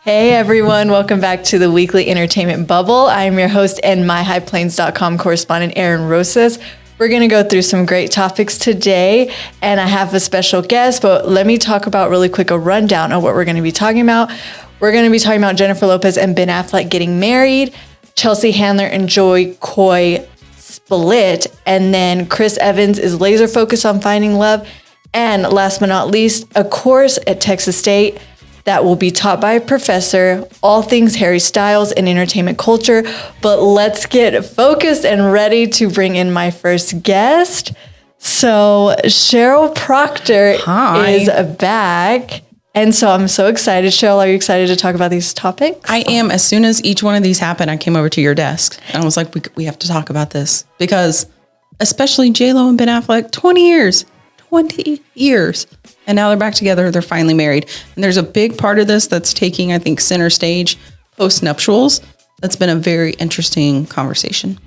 Hey everyone, welcome back to the Weekly Entertainment Bubble. I'm your host and MyHighPlains.com correspondent, Erin Rosas. We're going to go through some great topics today, and I have a special guest, but let me talk about really quick a rundown of what we're going to be talking about. We're going to be talking about Jennifer Lopez and Ben Affleck getting married, Chelsea Handler and Joy Coy split, and then Chris Evans is laser focused on finding love, and last but not least, a course at Texas State that will be taught by a professor, all things Harry Styles and entertainment culture. But let's get focused and ready to bring in my first guest. So Sheryl Proctor is back. And so I'm so excited. Sheryl, are you excited to talk about these topics? I am. As soon as each one of these happened, I came over to your desk and I was like, we have to talk about this because especially JLo and Ben Affleck, 20 years. And now they're back together. They're finally married. And there's a big part of this that's taking, I think, center stage post-nuptials. That's been a very interesting conversation.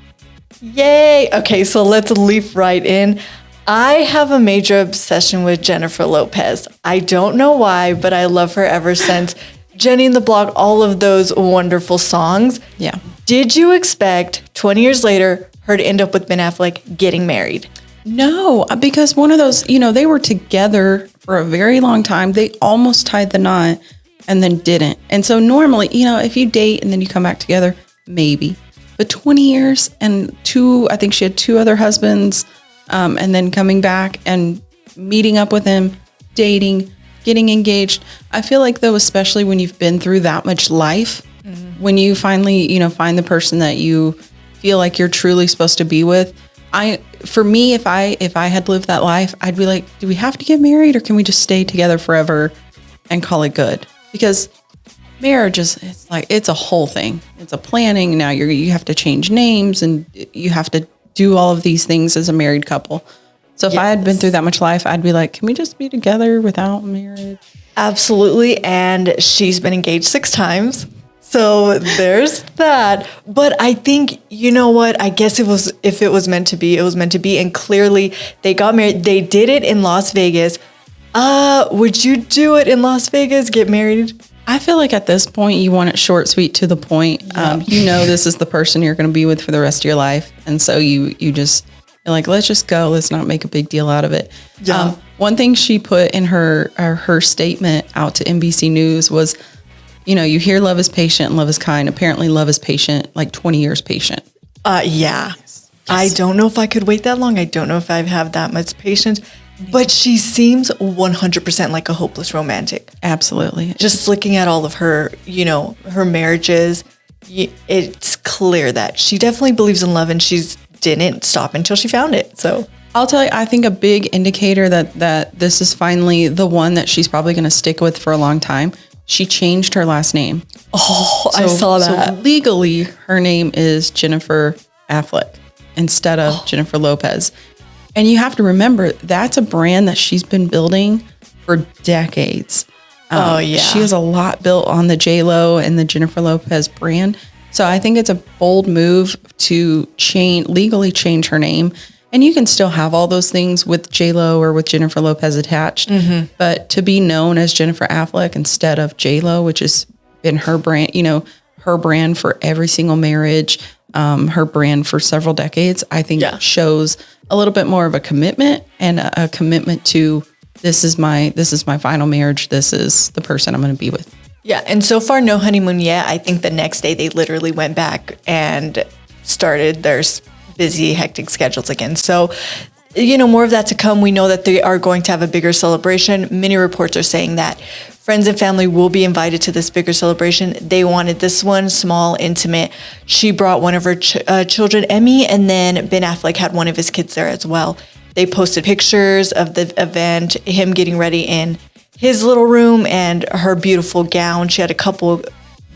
Yay. Okay, so let's leap right in. I have a major obsession with Jennifer Lopez. I don't know why, but I love her ever since Jenny and the Block, all of those wonderful songs. Yeah. Did you expect 20 years later her to end up with Ben Affleck getting married? No, because one of those, they were together for a very long time. They almost tied the knot and then didn't. And so normally, if you date and then you come back together, maybe. But 20 years and I think she had two other husbands, and then coming back and meeting up with him, dating, getting engaged. I feel like though, especially when you've been through that much life, when you finally, find the person that you feel like you're truly supposed to be with, for me, if I had lived that life, I'd be like, do we have to get married or can we just stay together forever and call it good? Because marriage it's a whole thing. It's a planning. Now you have to change names and you have to do all of these things as a married couple. So if I had been through that much life, I'd be like, can we just be together without marriage? Absolutely. And she's been engaged 6 times. So there's that. But I think, you know what? I guess if it was meant to be, it was meant to be. And clearly they got married. They did it in Las Vegas. Would you do it in Las Vegas? Get married? I feel like at this point, you want it short, sweet, to the point. Yeah. This is the person you're going to be with for the rest of your life. And so you're like, let's just go. Let's not make a big deal out of it. Yeah. One thing she put in her statement out to NBC News was, you hear love is patient and love is kind. Apparently love is patient, like 20 years patient. Yeah. Yes. I don't know if I could wait that long. I don't know if I have that much patience. But she seems 100% like a hopeless romantic. Absolutely. Just looking at all of her, her marriages, it's clear that she definitely believes in love and she didn't stop until she found it. So I'll tell you, I think a big indicator that this is finally the one that she's probably going to stick with for a long time. She changed her last name. Oh, I saw that. So legally, her name is Jennifer Affleck instead of Jennifer Lopez. And you have to remember, that's a brand that she's been building for decades. She has a lot built on the JLo and the Jennifer Lopez brand. So I think it's a bold move to legally change her name. And you can still have all those things with JLo or with Jennifer Lopez attached. Mm-hmm. But to be known as Jennifer Affleck instead of JLo, which has been her brand, her brand for every single marriage, her brand for several decades, I think shows a little bit more of a commitment and a commitment to this is my final marriage. This is the person I'm going to be with. Yeah. And so far, no honeymoon yet. I think the next day they literally went back and started their busy, hectic schedules again. So, more of that to come. We know that they are going to have a bigger celebration. Many reports are saying that friends and family will be invited to this bigger celebration. They wanted this one small, intimate. She brought one of her children, Emmy, and then Ben Affleck had one of his kids there as well. They posted pictures of the event, him getting ready in his little room and her beautiful gown. She had a couple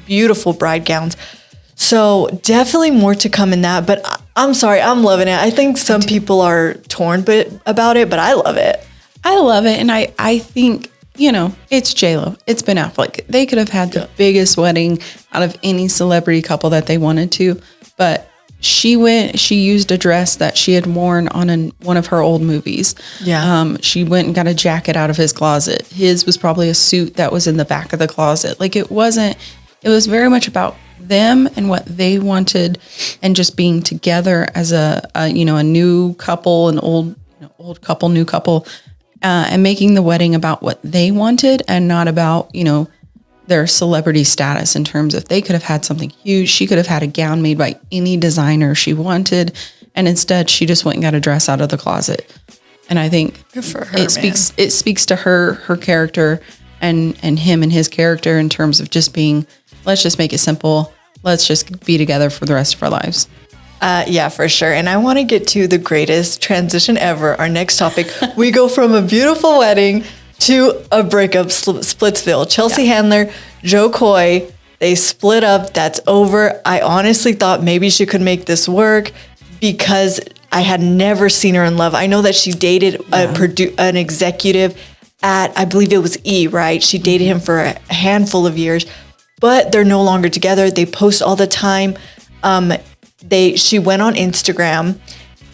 beautiful bride gowns. So definitely more to come in that. But I'm sorry, I'm loving it. I think some people are torn about it, but I love it. I love it. And I think, it's JLo. It's Ben Affleck. They could have had the biggest wedding out of any celebrity couple that they wanted to. But she used a dress that she had worn on one of her old movies. Yeah. She went and got a jacket out of his closet. His was probably a suit that was in the back of the closet. Like it was very much about them and what they wanted and just being together as a new couple, an old couple, new couple, and making the wedding about what they wanted and not about, their celebrity status in terms of they could have had something huge. She could have had a gown made by any designer she wanted. And instead she just went and got a dress out of the closet. And I think good for her, it speaks to her character and him and his character in terms of just being, let's just make it simple. Let's just be together for the rest of our lives. Yeah, for sure. And I want to get to the greatest transition ever. Our next topic, we go from a beautiful wedding to a breakup, Splitsville. Chelsea Handler, Joe Coy, they split up. That's over. I honestly thought maybe she could make this work because I had never seen her in love. I know that she dated an executive at, I believe it was E, right? She dated him for a handful of years, but they're no longer together. They post all the time. She went on Instagram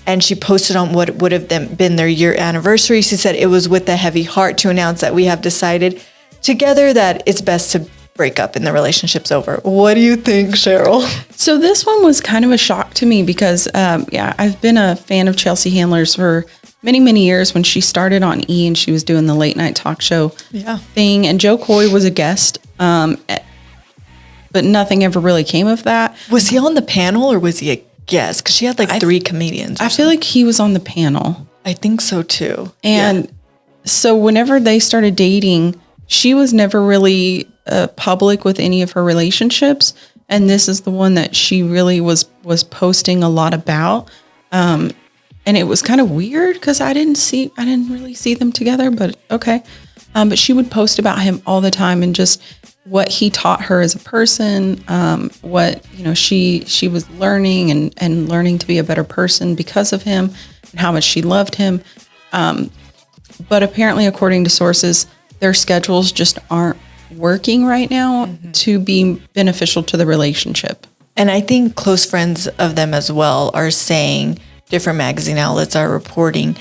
and she posted on what would have been their year anniversary. She said it was with a heavy heart to announce that we have decided together that it's best to break up and the relationship's over. What do you think, Sheryl? So this one was kind of a shock to me because, I've been a fan of Chelsea Handler's for many, many years when she started on E and she was doing the late night talk show thing. And Joe Coy was a guest, but nothing ever really came of that. Was he on the panel or was he a guest? Because she had like 3 comedians. I feel like he was on the panel. I think so too. And so whenever they started dating, she was never really public with any of her relationships. And this is the one that she really was posting a lot about. And it was kind of weird because I didn't really see them together, but okay. But she would post about him all the time and just what he taught her as a person, what, she was learning and learning to be a better person because of him and how much she loved him. But apparently, according to sources, their schedules just aren't working right now to be beneficial to the relationship. And I think close friends of them as well are saying, different magazine outlets are reporting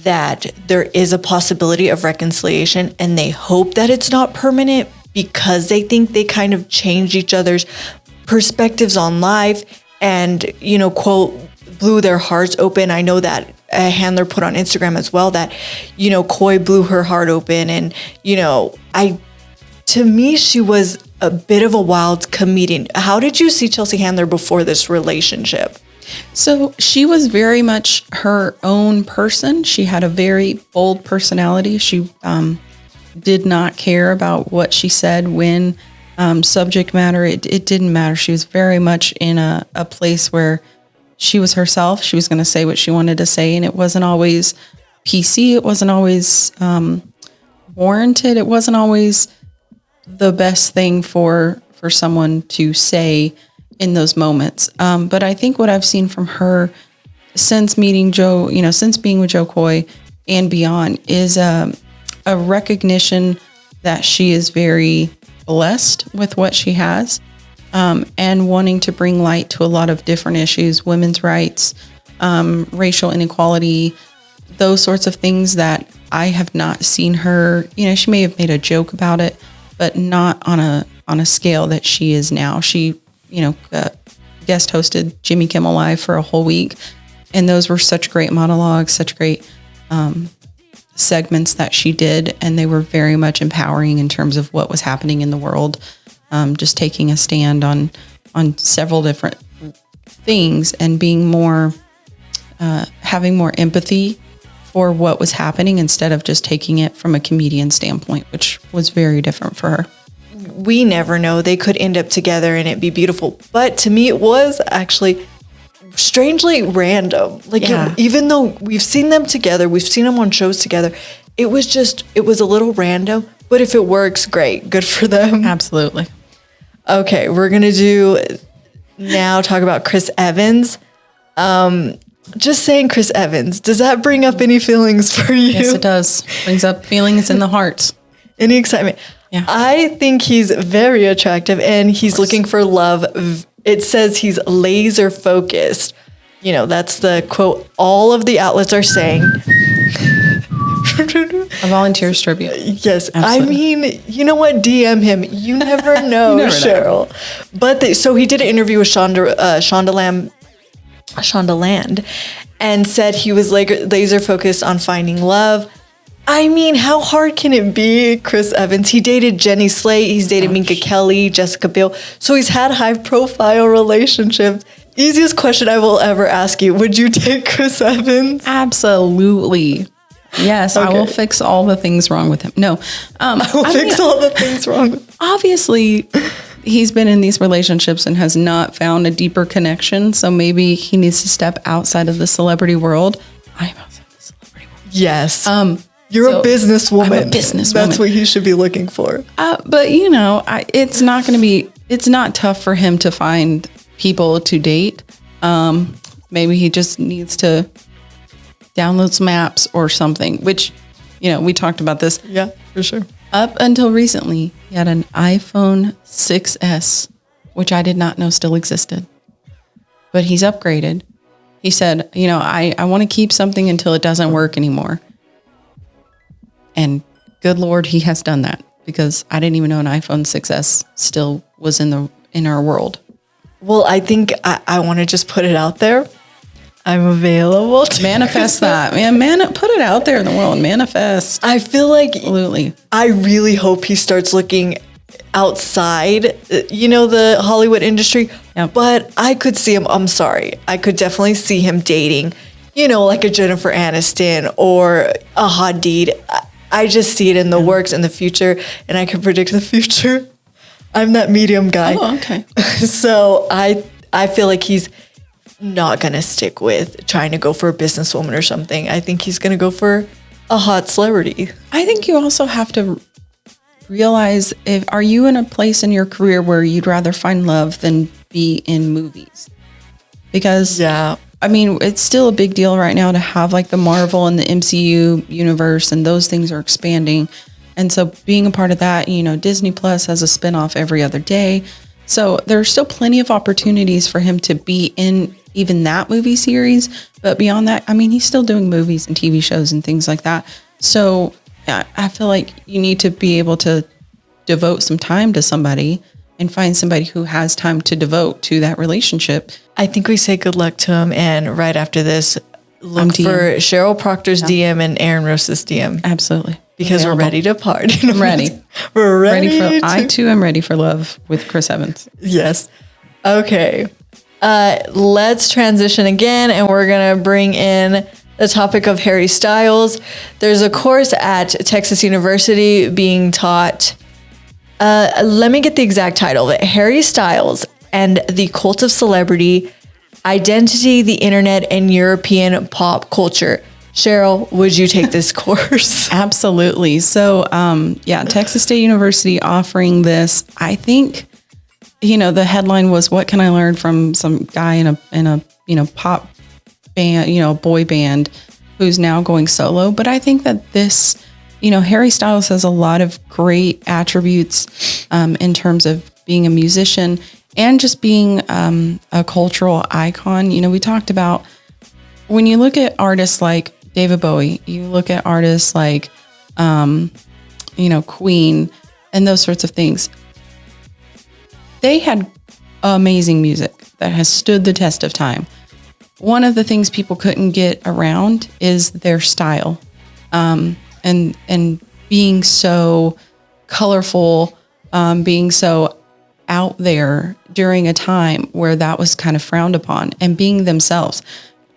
that there is a possibility of reconciliation and they hope that it's not permanent because they think they kind of changed each other's perspectives on life and, quote, blew their hearts open. I know that a Handler put on Instagram as well that, Coy blew her heart open. And, to me, she was a bit of a wild comedian. How did you see Chelsea Handler before this relationship? So she was very much her own person. She had a very bold personality. She did not care about what she said, when, subject matter. It didn't matter. She was very much in a place where she was herself. She was going to say what she wanted to say, and it wasn't always PC. It wasn't always warranted. It wasn't always the best thing for someone to say in those moments. But I think what I've seen from her since meeting Joe, since being with Joe Coy and beyond, is a recognition that she is very blessed with what she has, and wanting to bring light to a lot of different issues, women's rights, racial inequality, those sorts of things that I have not seen her, she may have made a joke about it, but not on a scale that she is now. She, guest hosted Jimmy Kimmel Live for a whole week. And those were such great monologues, such great segments that she did. And they were very much empowering in terms of what was happening in the world. Just taking a stand on several different things and being more, having more empathy for what was happening instead of just taking it from a comedian standpoint, which was very different for her. We never know. They could end up together and it'd be beautiful. But to me, it was actually strangely random. Even though we've seen them together, we've seen them on shows together, it was a little random. But if it works, great. Good for them. Absolutely. Okay, we're going to talk about Chris Evans. Just saying Chris Evans, does that bring up any feelings for you? Yes, it does. Brings up feelings in the heart. Any excitement? Yeah. I think he's very attractive and he's looking for love It says he's laser focused. You know, that's the quote all of the outlets are saying. A volunteer's tribute. Yes. Absolutely. I mean, you know what? DM him. You never know, never Sheryl. But so he did an interview with Shonda Land and said he was laser focused on finding love. I mean, how hard can it be, Chris Evans? He dated Jenny Slate. He's dated Minka Kelly, Jessica Biel. So he's had high profile relationships. Easiest question I will ever ask you. Would you date Chris Evans? Absolutely. Yes, Okay. I will fix all the things wrong with him. No. I will fix all the things wrong. Obviously, he's been in these relationships and has not found a deeper connection. So maybe he needs to step outside of the celebrity world. I'm outside of the celebrity world. Yes. You're a businesswoman. I'm a businesswoman. That's what you should be looking for. But you know, it's not tough for him to find people to date. Maybe he just needs to download some apps or something, which, you know, we talked about this. Yeah, for sure. Up until recently, he had an iPhone 6S, which I did not know still existed. But he's upgraded. He said, you know, I want to keep something until it doesn't work anymore. And good Lord, he has done that, because I didn't even know an iPhone 6S still was in our world. Well, I think I want to just put it out there. I'm available to Manifest that, man. Put it out there in the world. Manifest. I feel like Absolutely. I really hope he starts looking outside, you know, the Hollywood industry. Yep. But I could see him. I'm sorry. I could definitely see him dating, you know, like a Jennifer Aniston or a Hadid. I just see it in the works in the future, and I can predict the future. I'm that medium guy. Oh, okay. So I feel like he's not going to stick with trying to go for a businesswoman or something. I think he's going to go for a hot celebrity. I think you also have to realize, are you in a place in your career where you'd rather find love than be in movies? Because Yeah. I mean, it's still a big deal right now to have like the Marvel and the MCU universe, and those things are expanding. And so being a part of that, you know, Disney Plus has a spinoff every other day. So there are still plenty of opportunities for him to be in even that movie series. But beyond that, I mean, he's still doing movies and TV shows and things like that. So I feel like you need to be able to devote some time to somebody and find somebody who has time to devote to that relationship. I think we say good luck to him. And right after this, look for Sheryl Proctor's DM and Aaron Rose's DM. Absolutely. Because we're ready to party. I'm ready. We're ready. I too am ready for love with Chris Evans. Yes. Okay. Let's transition again, and we're going to bring in the topic of Harry Styles. There's a course at Texas University being taught. Let me get the exact title of it. Harry Styles and the Cult of Celebrity, Identity, the Internet, and European Pop Culture. Sheryl, would you take this course? Absolutely. So, Texas State University offering this. I think, you know, the headline was, "What can I learn from some guy in a pop band, boy band who's now going solo?" But I think that this, Harry Styles has a lot of great attributes in terms of being a musician and just being a cultural icon. You know, we talked about when you look at artists like David Bowie, you look at artists like, Queen and those sorts of things. They had amazing music that has stood the test of time. One of the things people couldn't get around is their style, and being so colorful, being so out there during a time where that was kind of frowned upon, and being themselves.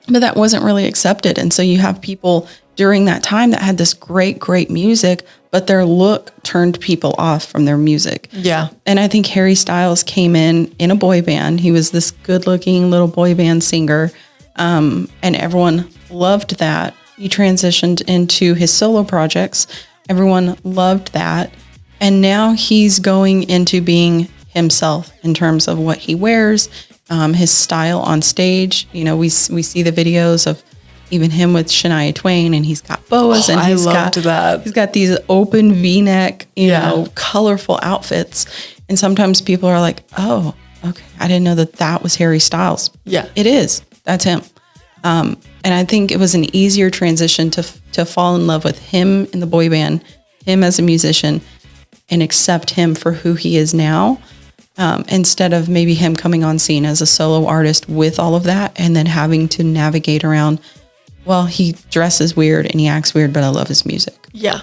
But that wasn't really accepted. And so you have people during that time that had this great, great music, but their look turned people off from their music. Yeah. And I think Harry Styles came in a boy band. He was this good looking little boy band singer. And everyone loved that. He transitioned into his solo projects. Everyone loved that. And now he's going into being himself in terms of what he wears, his style on stage. You know, we see the videos of even him with Shania Twain, and he's got boas, and he's got these open V-neck, colorful outfits. And sometimes people are like, "Oh, okay, I didn't know that was Harry Styles. Yeah. It is. That's him. And I think it was an easier transition to fall in love with him in the boy band, him as a musician, and accept him for who he is now, instead of maybe him coming on scene as a solo artist with all of that and then having to navigate around, well, he dresses weird and he acts weird, but I love his music. Yeah.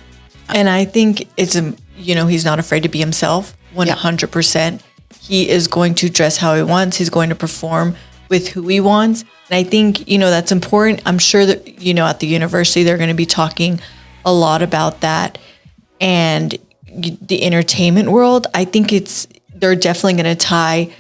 And I think it's, he's not afraid to be himself 100%. He is going to dress how he wants. He's going to perform with who he wants. And I think, that's important. I'm sure that, at the university, they're going to be talking a lot about that. And the entertainment world, I think they're definitely going to tie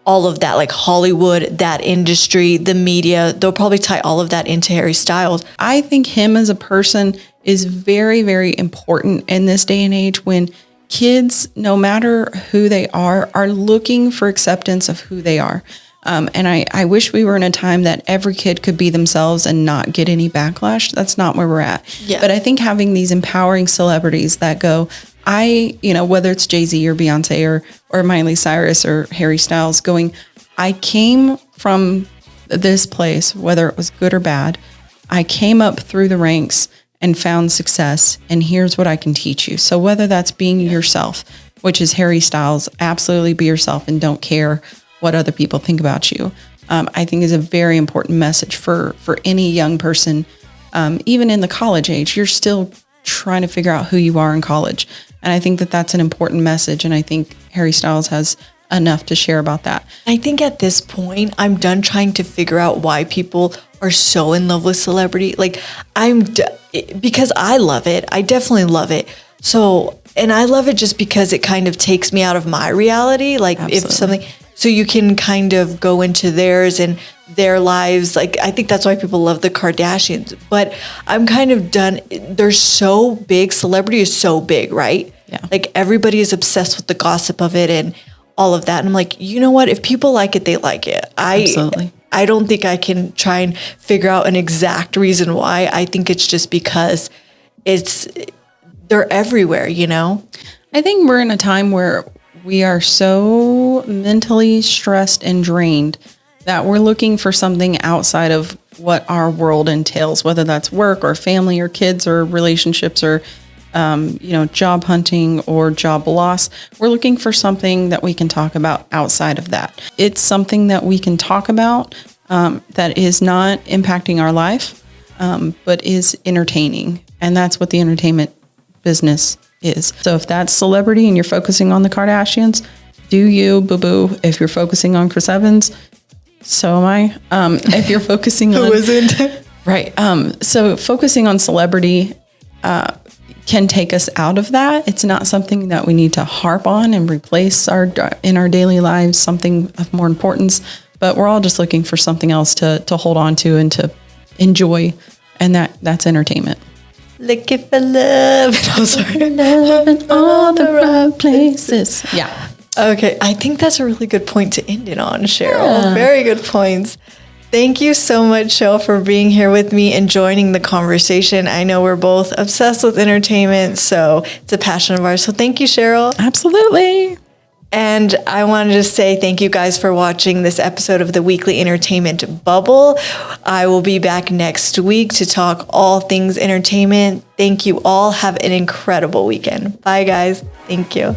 all of that, like Hollywood, that industry, the media, they'll probably tie all of that into Harry Styles. I think him as a person is very, very important in this day and age when kids, no matter who they are looking for acceptance of who they are. And I wish we were in a time that every kid could be themselves and not get any backlash. That's not where we're at. Yeah. But I think having these empowering celebrities that go, whether it's Jay-Z or Beyonce or Miley Cyrus or Harry Styles going, I came from this place, whether it was good or bad. I came up through the ranks and found success, and here's what I can teach you. So whether that's being yourself, which is Harry Styles, absolutely be yourself and don't care what other people think about you, I think is a very important message for any young person. Even in the college age, you're still trying to figure out who you are in college. And I think that that's an important message. And I think Harry Styles has enough to share about that. I think at this point, I'm done trying to figure out why people are so in love with celebrity. Like because I love it. I definitely love it. So, and I love it just because it kind of takes me out of my reality. Like Absolutely. so you can kind of go into theirs and their lives. Like, I think that's why people love the Kardashians, but I'm kind of done. They're so big. Celebrity is so big, right? Yeah. Like everybody is obsessed with the gossip of it and all of that. And I'm like, you know what? If people like it, they like it. Absolutely. I don't think I can try and figure out an exact reason why. I think it's just because they're everywhere, I think we're in a time where we are so mentally stressed and drained that we're looking for something outside of what our world entails, whether that's work or family or kids or relationships or, job hunting or job loss. We're looking for something that we can talk about outside of that. It's something that we can talk about that is not impacting our life, but is entertaining. And that's what the entertainment business is. So if that's celebrity and you're focusing on the Kardashians, do you, boo-boo. If you're focusing on Chris Evans, so am I. If you're focusing on... Who isn't? Right. So focusing on celebrity can take us out of that. It's not something that we need to harp on and replace in our daily lives, something of more importance. But we're all just looking for something else to hold on to and to enjoy. And that's entertainment. Looking for love. I'm sorry. Love in all the right places. Yeah. Okay. I think that's a really good point to end it on, Cheryl. Yeah. Very good points. Thank you so much, Cheryl, for being here with me and joining the conversation. I know we're both obsessed with entertainment, so it's a passion of ours. So thank you, Cheryl. Absolutely. And I wanted to say thank you guys for watching this episode of the Weekly Entertainment Bubble. I will be back next week to talk all things entertainment. Thank you all. Have an incredible weekend. Bye, guys. Thank you.